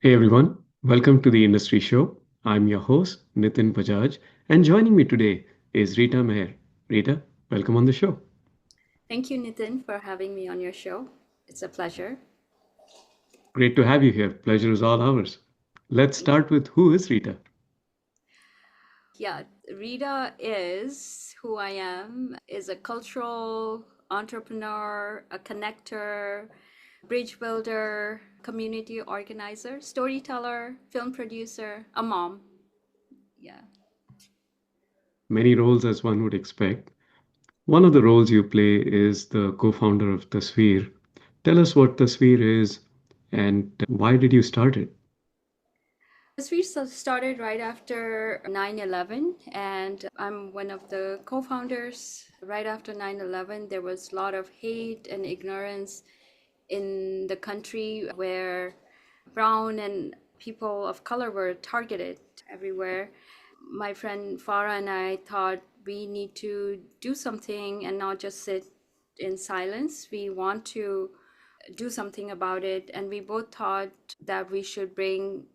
Hey everyone, welcome to the Industry Show. I'm your host, Nitin Bajaj, and joining me today is Rita Meher. Rita, welcome on the show. Thank you, Nitin, for having me on your show. It's a pleasure. Great to have you here. Pleasure is all ours. Let's Thank you. start with who is Rita? Yeah, Rita is who I am, is a cultural entrepreneur, a connector, bridge builder, community organizer, storyteller, film producer, a mom. Yeah. Many roles as one would expect. One of the roles you play is the co founder of Tasveer. Tell us what Tasveer is and why did you start it? As we started right after 9/11, and I'm one of the co founders. Right after 9/11, there was a lot of hate and ignorance in the country where brown and people of color were targeted everywhere. My friend Farah and I thought we need to do something and not just sit in silence. We want to do something about it, and we both thought that we should bring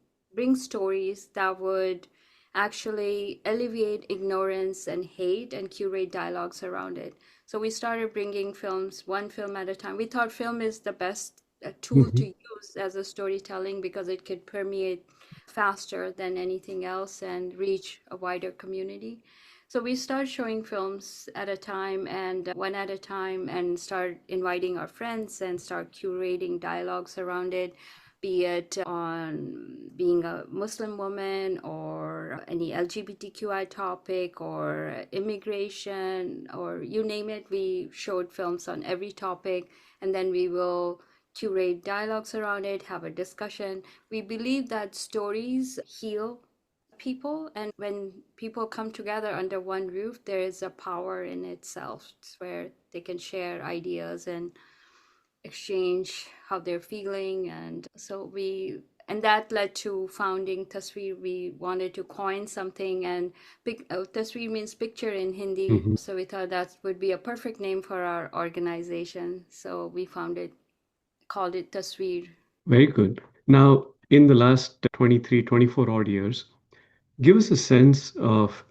stories that would actually alleviate ignorance and hate and curate dialogues around it. So we started bringing films one film at a time. We thought film is the best tool to Mhm. use as a storytelling because it could permeate faster than anything else and reach a wider community. So we start showing films at a time and one at a time and start inviting our friends and start curating dialogues around it, be it on being a Muslim woman or any LGBTQI topic or immigration or you name it. We showed films on every topic and then we will curate dialogues around it, have a discussion. We believe that stories heal people, and when people come together under one roof, there is a power in itself where they can share ideas and exchange how they're feeling. And so and that led to founding Tasveer. We wanted to coin something, and Tasveer means picture in Hindi. Mhm. So we thought that would be a perfect name for our organization. So we called it Tasveer. Very good. Now, in the last 23, 24 odd years, give us a sense of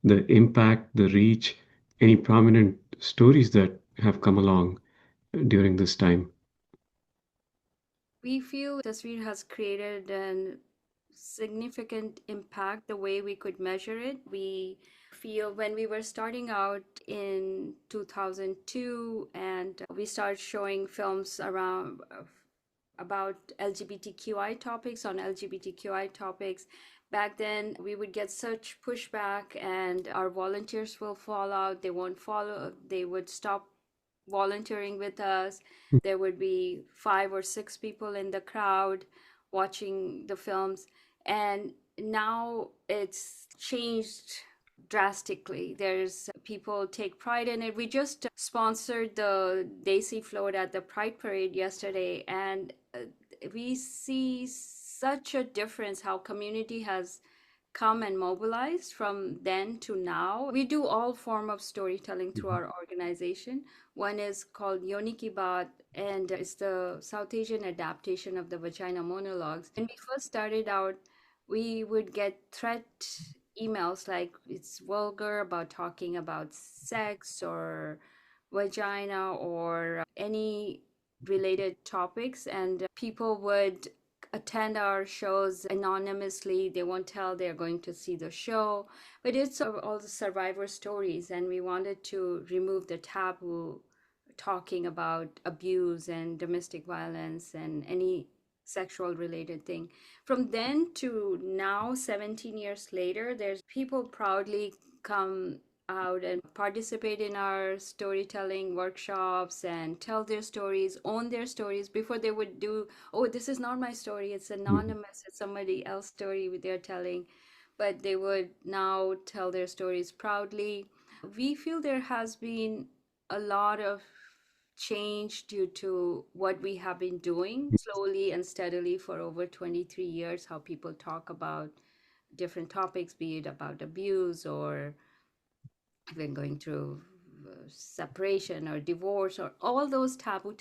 the impact, the reach, any prominent stories that have come along during this time. We feel Tasveer has created an significant impact the way we could measure it. We feel when we were starting out in 2002 and we started showing films around about LGBTQI topics on LGBTQI topics. Back then, we would get such pushback, and our volunteers will fall out. They won't follow, they would stop volunteering with us. There would be 5 or 6 people in the crowd watching the films. And now it's changed drastically. There's people take pride in it. We just sponsored the Desi float at the Pride Parade yesterday, and we see such a difference how community has come and mobilized from then to now. We do all form of storytelling through Mhm. our organization. One is called Yoni Ki Baat, and it's the South Asian adaptation of the vagina monologues. When we first started out, we would get threat emails like it's vulgar about talking about sex or vagina or any related topics, and people would attend our shows anonymously. They won't tell they're going to see the show, but it's all the survivor stories, and we wanted to remove the taboo talking about abuse and domestic violence and any sexual related thing. From then to now, 17 years later, there's people proudly come out and participate in our storytelling workshops and tell their stories, own their stories. Before they would do, oh, this is not my story, it's Mhm. anonymous, it's somebody else's story they're telling, but they would now tell their stories proudly. We feel there has been a lot of change due to what we have been doing slowly and steadily for over 23 years, how people talk about different topics, be it about abuse or even going through separation or divorce or all those taboo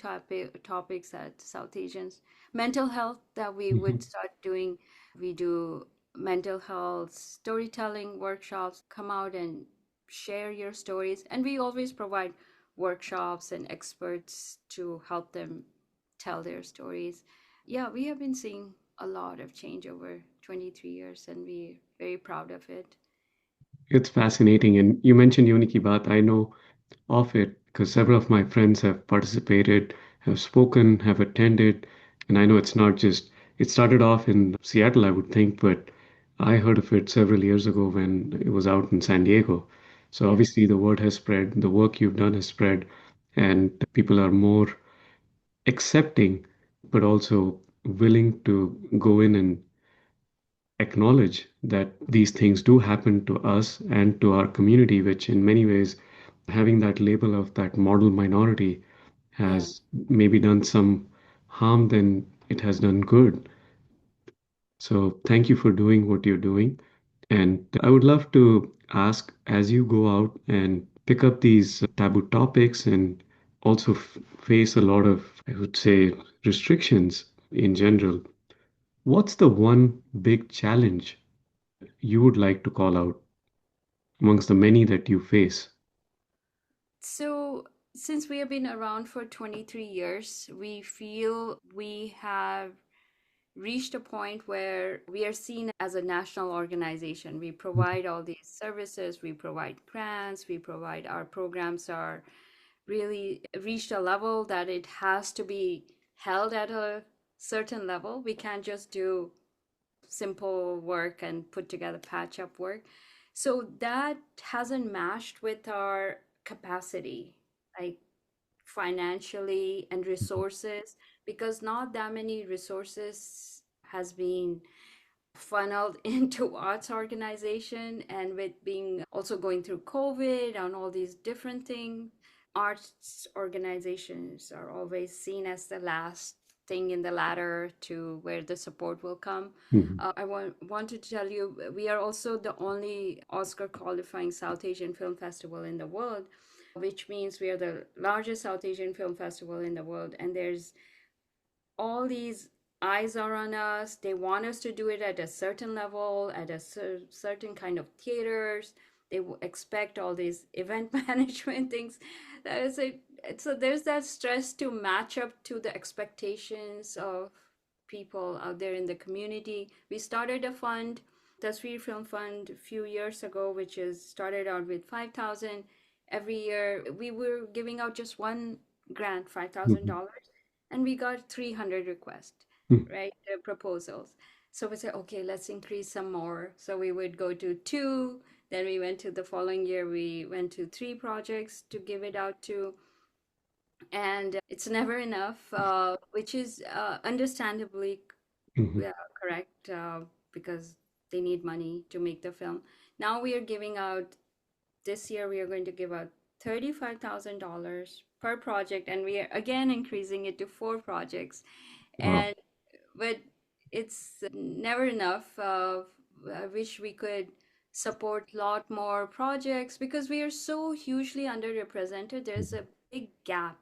topics that South Asians mental health that we would Mhm. start doing. We do mental health storytelling workshops. Come out and share your stories. And we always provide workshops and experts to help them tell their stories. Yeah, we have been seeing a lot of change over 23 years, and we're very proud of it. It's fascinating. And you mentioned Uniki Baat. I know of it because several of my friends have participated, have spoken, have attended. And I know it's not just, it started off in Seattle, I would think, but I heard of it several years ago when it was out in San Diego. So Yeah, obviously the word has spread, the work you've done has spread, and people are more accepting, but also willing to go in and acknowledge that these things do happen to us and to our community, which in many ways, having that label of that model minority yeah. has maybe done some harm than it has done good. So thank you for doing what you're doing. And I would love to ask, as you go out and pick up these taboo topics and also face a lot of, I would say, restrictions in general, what's the one big challenge you would like to call out amongst the many that you face? So, since we have been around for 23 years, we feel we have reached a point where we are seen as a national organization. We provide all these services, we provide grants, we provide our programs are really reached a level that it has to be held at a certain level. We can't just do simple work and put together patch up work. So that hasn't matched with our capacity, like financially and resources, because not that many resources has been funneled into arts organization. And with being also going through COVID and all these different things, arts organizations are always seen as the last thing in the ladder to where the support will come. Mhm. I want to tell you, we are also the only Oscar qualifying South Asian film festival in the world, which means we are the largest South Asian film festival in the world. And there's all these eyes are on us. They want us to do it at a certain level, at a certain kind of theaters. They expect all these event management things. That is it. So there's that stress to match up to the expectations of people out there in the community. We started a fund, Tasveer Film Fund, a few years ago, which is started out with 5,000 every year. We were giving out just one grant, Mhm. $5,000, and we got 300 requests, Mhm. right? Proposals. So we said, okay, let's increase some more. So we would go to two. Then we went to the following year, we went to three projects to give it out to. And it's never enough, which is understandably Mhm. correct, because they need money to make the film. Now we are giving out, this year we are going to give out $35,000 per project, and we are again increasing it to four projects. Wow. And but it's never enough. I wish we could support a lot more projects because we are so hugely underrepresented. There's a big gap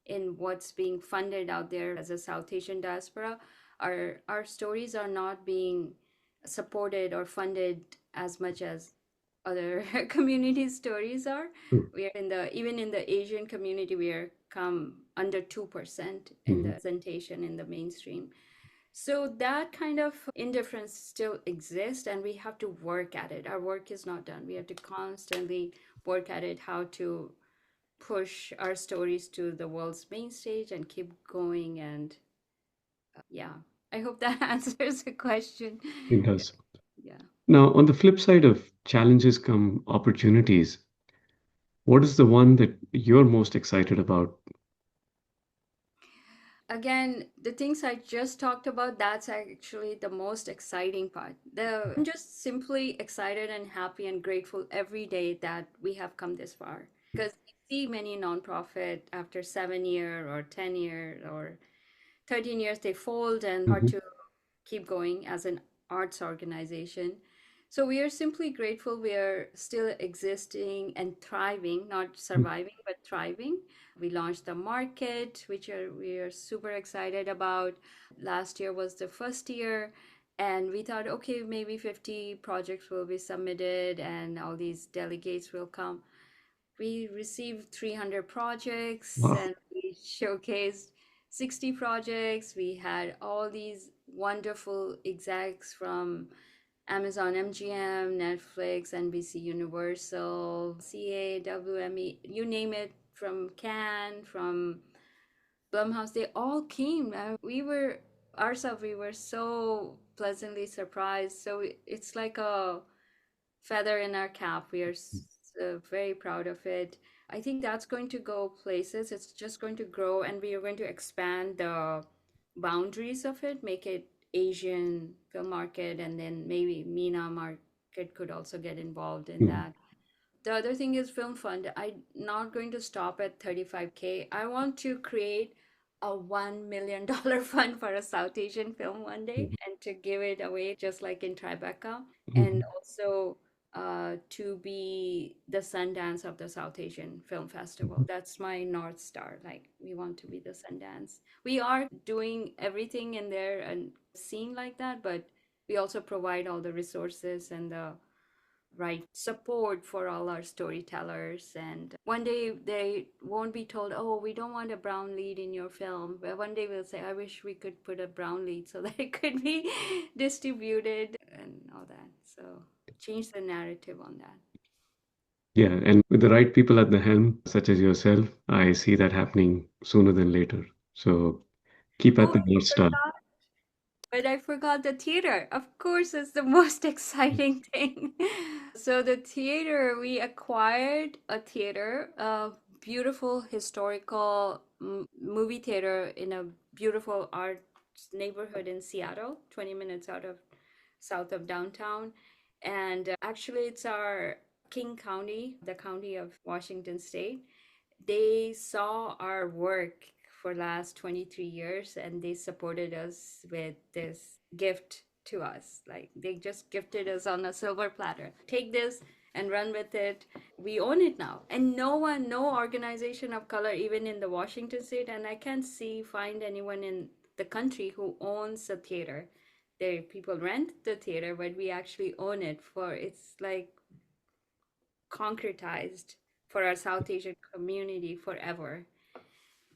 in what's being funded out there as a South Asian diaspora. Our stories are not being supported or funded as much as other community stories are. Mhm. We are in the, even in the Asian community, we are come under 2% in the Mhm. presentation in the mainstream. So that kind of indifference still exists, and we have to work at it. Our work is not done. We have to constantly work at it, how to push our stories to the world's main stage and keep going. And yeah, I hope that answers the question. It does. Yeah. Now, on the flip side of challenges come opportunities. What is the one that you're most excited about? Again, the things I just talked about, that's actually the most exciting part. I'm just simply excited and happy and grateful every day that we have come this far. Because we see many nonprofit after 7 year or 10 year or 13 years, they fold and hard Mhm. to keep going as an arts organization. So we are simply grateful we are still existing and thriving, not Mm. surviving, but thriving. We launched the market, which we are super excited about. Last year was the first year, and we thought, okay, maybe 50 projects will be submitted and all these delegates will come. We received 300 projects Wow. and we showcased 60 projects. We had all these wonderful execs from Amazon MGM, Netflix, NBC Universal, CA, WME, you name it, from Cannes, from Blumhouse, they all came. We were ourselves, we were so pleasantly surprised. So it's like a feather in our cap. We are very proud of it. I think that's going to go places. It's just going to grow, and we are going to expand the boundaries of it, make it Asian film market, and then maybe MENA market could also get involved in Mm. that. The other thing is film fund. I'm not going to stop at 35K. I want to create a $1 million fund for a South Asian film one day Mhm. and to give it away just like in Tribeca. And Mhm. also to be the Sundance of the South Asian Film Festival. Mhm. That's my North Star. Like, we want to be the Sundance. We are doing everything in there and seeing like that, but we also provide all the resources and the right support for all our storytellers. And one day they won't be told, oh, we don't want a brown lead in your film. But one day we'll say, I wish we could put a brown lead so that it could be distributed and all that. So change the narrative on that. Yeah, and with the right people at the helm, such as yourself, I see that happening sooner than later. So keep at Oh, the North Star. but I forgot the theater. Of course, it's the most exciting thing. So the theater, we acquired a theater, a beautiful historical movie theater in a beautiful art neighborhood in Seattle, 20 minutes out of south of downtown. And actually, it's our King County, the county of Washington State. They saw our work for last 23 years and they supported us with this gift to us. Like, they just gifted us on a silver platter. Take this and run with it. We own it now. And no one, no organization of color, even in the Washington state, and I can't find anyone in the country who owns a theater. There people rent the theater, but we actually own it. For it's like concretized for our South Asian community forever.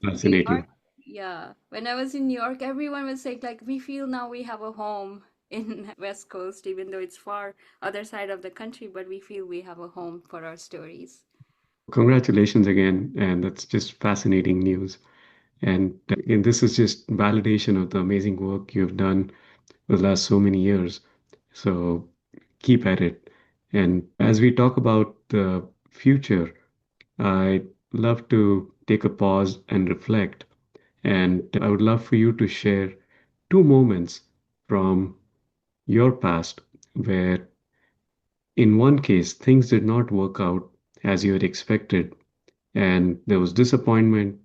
New York, Fascinating. yeah. When I was in New York, everyone was saying like, we feel now we have a home in West Coast, even though it's far other side of the country, but we feel we have a home for our stories. Congratulations again, and that's just fascinating news. And again, this is just validation of the amazing work you've done for the last so many years. So keep at it. And as we talk about the future, I'd love to take a pause and reflect. And I would love for you to share two moments from your past where, in one case, things did not work out as you had expected, and there was disappointment,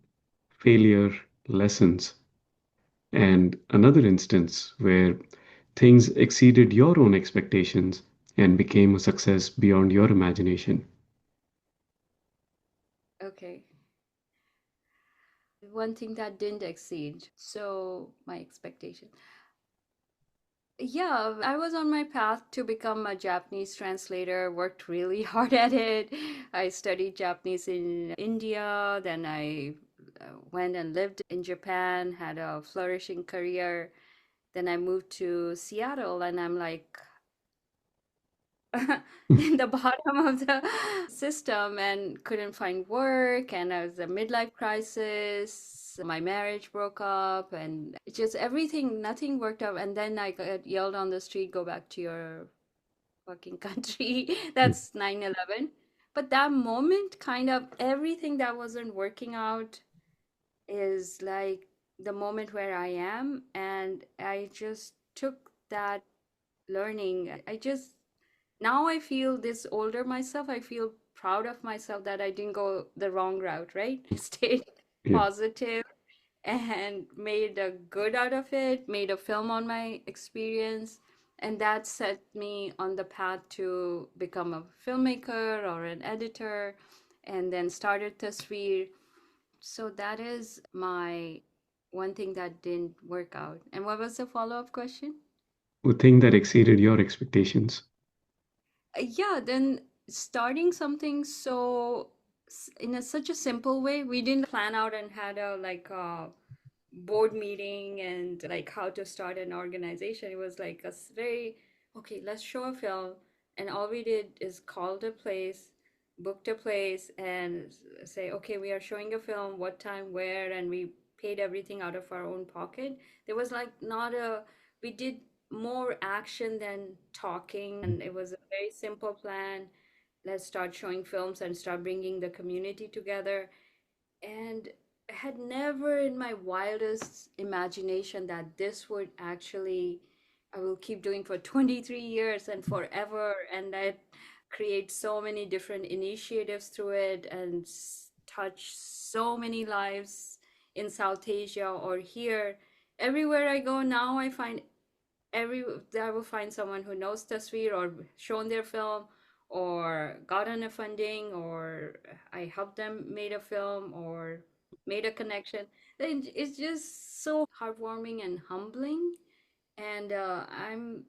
failure, lessons, and another instance where things exceeded your own expectations and became a success beyond your imagination. Okay. One thing that didn't exceed, so my expectation. Yeah, I was on my path to become a Japanese translator, worked really hard at it. I studied Japanese in India, then I went and lived in Japan, had a flourishing career. Then I moved to Seattle, and I'm like in the bottom of the system and couldn't find work. And I was a midlife crisis. My marriage broke up, and it just everything, nothing worked out. And then I got yelled on the street, go back to your fucking country. That's 9/11. But that moment, kind of everything that wasn't working out is like the moment where I am. And I just took that learning. I just now I feel this older myself, I feel proud of myself that I didn't go the wrong route, right? Stayed Yeah. positive and made a good out of it, made a film on my experience. And that set me on the path to become a filmmaker or an editor, and then started Tasveer. So that is my one thing that didn't work out. And what was the follow-up question? A thing that exceeded your expectations. Yeah, then starting something so in such a simple way, we didn't plan out and had a like a board meeting and like how to start an organization. It was like very, okay, let's show a film. And all we did is called a place, booked a place, and say, okay, we are showing a film, what time, where, and we paid everything out of our own pocket. There was like not a, we did more action than talking, and it was a very simple plan. Let's start showing films and start bringing the community together. And I had never in my wildest imagination that this would actually, I will keep doing for 23 years and forever. And that create so many different initiatives through it and touch so many lives in South Asia or here. Everywhere I go now, I find every I will find someone who knows Tasveer or shown their film or gotten a funding or I helped them made a film or made a connection. It's just so heartwarming and humbling. And I'm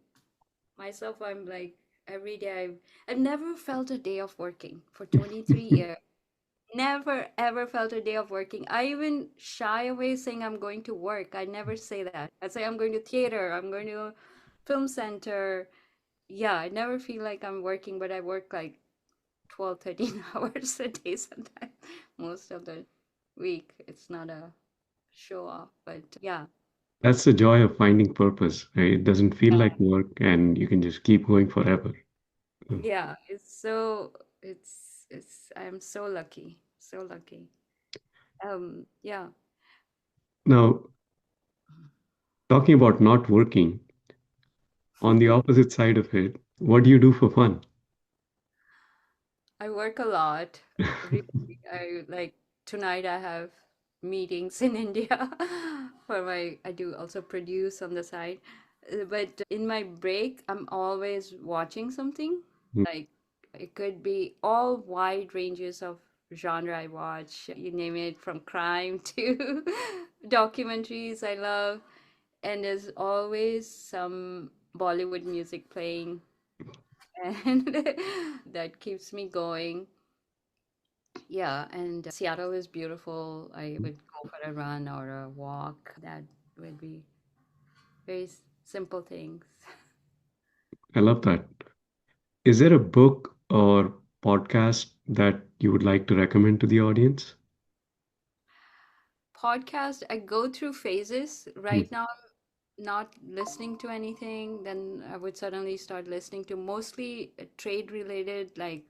like every day I've never felt a day of working for 23 years. Never ever felt a day of working. I even shy away saying I'm going to work. I never say that. I say I'm going to theater, I'm going to film center. Yeah, I never feel like I'm working, but I work like 12, 13 hours a day sometimes, most of the week. It's not a show off, but yeah. That's the joy of finding purpose, right? It doesn't feel Yeah, like work and you can just keep going forever. Uh, yeah, I'm so lucky, so lucky. Yeah. Now, talking about not working, on the opposite side of it, what do you do for fun? I work a lot. Really, I like tonight I have meetings in India for my I do also produce on the side. But in my break, I'm always watching something. Like it could be all wide ranges of genre I watch. You name it, from crime to documentaries I love. And there's always some Bollywood music playing and that keeps me going. Yeah, and Seattle is beautiful. I would go for a run or a walk. That would be very simple things. I love that. Is there a book or podcast that you would like to recommend to the audience? Podcast, I go through phases. Hmm. Right now, I'm not listening to anything. Then I would suddenly start listening to mostly trade related, like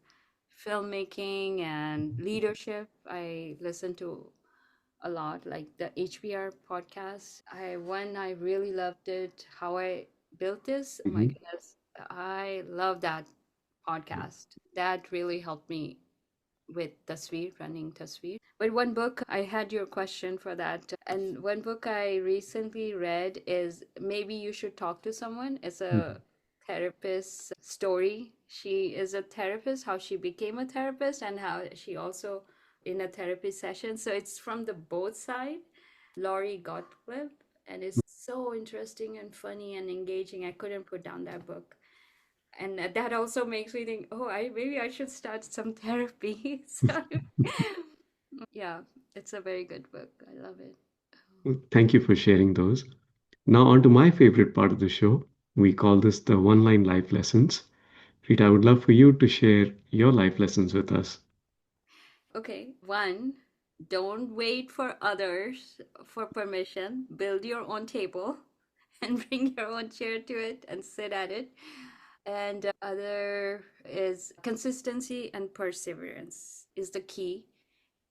filmmaking and leadership. I listen to a lot, like the HBR podcast. I really loved it. How I built this. Oh my Mhm. goodness, I love that podcast. That really helped me with Tasveer, running Tasveer. But one book, I had your question for that. And one book I recently read is Maybe You Should Talk to Someone. It's a Mhm. therapist's story. She is a therapist, how she became a therapist, and how she also in a therapy session. So it's from the both side. Laurie Gottlieb, and it's so interesting and funny and engaging. I couldn't put down that book. And that also makes me think, oh, I maybe I should start some therapy. So yeah, it's a very good book. I love it. Well, thank you for sharing those. Now, on to my favorite part of the show. We call this the one line life lessons. Rita, I would love for you to share your life lessons with us. Okay, one, don't wait for others for permission. Build your own table and bring your own chair to it and sit at it. And other is consistency and perseverance is the key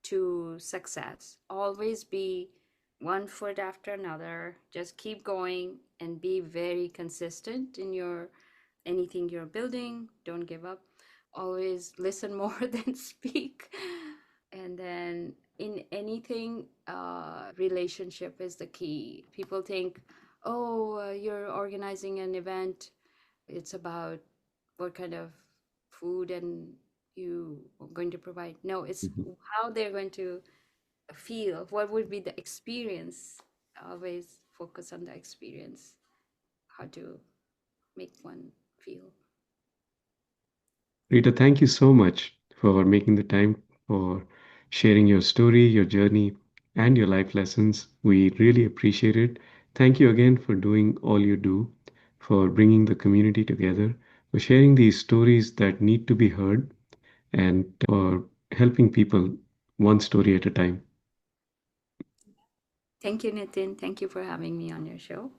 to success. Always be one foot after another. Just keep going and be very consistent in your anything you're building. Don't give up. Always listen more than speak. And then in anything, relationship is the key. People think, oh, you're organizing an event. it's about what kind of food and you are going to provide. No, it's Mhm. how they're going to feel. What would be the experience? Always focus on the experience, how to make one feel. Rita, thank you so much for making the time for sharing your story, your journey, and your life lessons. We really appreciate it. Thank you again for doing all you do, for bringing the community together, for sharing these stories that need to be heard, and for helping people one story at a time. Thank you, Nitin. Thank you for having me on your show.